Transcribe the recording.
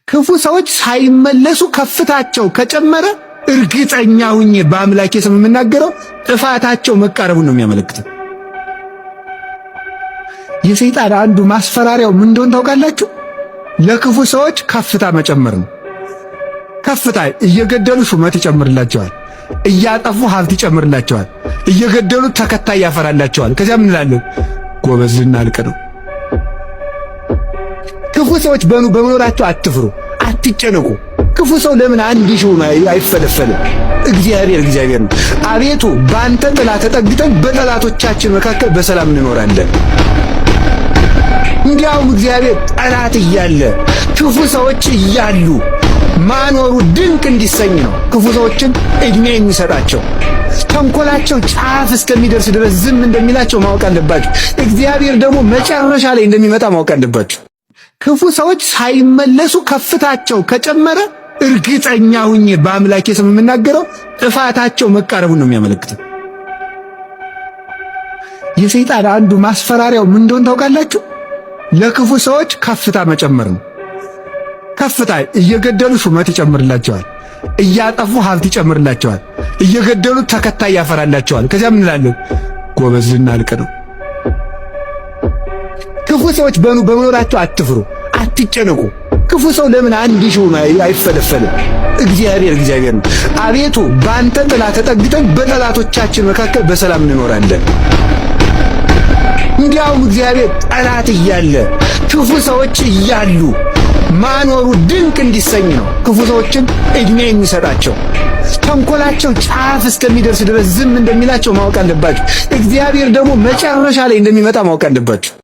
ክፉ ሰዎች ሳይመለሱ ከፍታቸው ከጨመረ እርግጠኛ ሁኜ በአምላኬ ስም የምናገረው ጥፋታቸው መቃረቡን ነው የሚያመለክተው። የሰይጣን አንዱ ማስፈራሪያው ምን እንደሆነ ታውቃላችሁ? ለክፉ ሰዎች ከፍታ መጨመር ነው። ከፍታ እየገደሉ ሹመት ይጨምርላቸዋል፣ እያጠፉ ሀብት ይጨምርላቸዋል፣ እየገደሉ ተከታይ ያፈራላቸዋል። ከዚያ ምን እንላለን? ጎበዝ ልናልቅ ነው። ክፉ ሰዎች በመኖራቸው አትፍሩ፣ አትጨነቁ። ክፉ ሰው ለምን አንድ ሺው አይፈለፈልም? እግዚአብሔር ነው። አቤቱ በአንተ ጥላ ተጠግተን በጠላቶቻችን መካከል በሰላም እንኖራለን። እንዲያውም እግዚአብሔር ጠላት እያለ ክፉ ሰዎች እያሉ ማኖሩ ድንቅ እንዲሰኝ ነው ክፉ ሰዎችን እድሜ የሚሰጣቸው። ተንኮላቸው ጫፍ እስከሚደርስ ድረስ ዝም እንደሚላቸው ማወቅ አለባችሁ። እግዚአብሔር ደግሞ መጨረሻ ላይ እንደሚመጣ ማወቅ አለባችሁ። ክፉ ሰዎች ሳይመለሱ ከፍታቸው ከጨመረ እርግጠኛ ሁኜ በአምላኬ ስም የምናገረው ጥፋታቸው መቃረቡን ነው የሚያመለክተው። የሰይጣን አንዱ ማስፈራሪያው ምን እንደሆነ ታውቃላችሁ? ለክፉ ሰዎች ከፍታ መጨመር ነው። ከፍታ እየገደሉ ሹመት ይጨምርላቸዋል፣ እያጠፉ ሀብት ይጨምርላቸዋል፣ እየገደሉ ተከታይ ያፈራላቸዋል። ከዚያ ምን እንላለን? ጎበዝ ልናልቅ ነው። ክፉ ሰዎች በመኖራቸው አትፍሩ፣ አትጨነቁ። ክፉ ሰው ለምን አንድ ሺው አይፈለፈልም? እግዚአብሔር ነው። አቤቱ በአንተ ጥላ ተጠግተን በጠላቶቻችን መካከል በሰላም እንኖራለን። እንዲያውም እግዚአብሔር ጠላት እያለ ክፉ ሰዎች እያሉ ማኖሩ ድንቅ እንዲሰኝ ነው ክፉ ሰዎችን እድሜ የሚሰጣቸው። ተንኮላቸው ጫፍ እስከሚደርስ ድረስ ዝም እንደሚላቸው ማወቅ አለባችሁ። እግዚአብሔር ደግሞ መጨረሻ ላይ እንደሚመጣ ማወቅ አለባችሁ።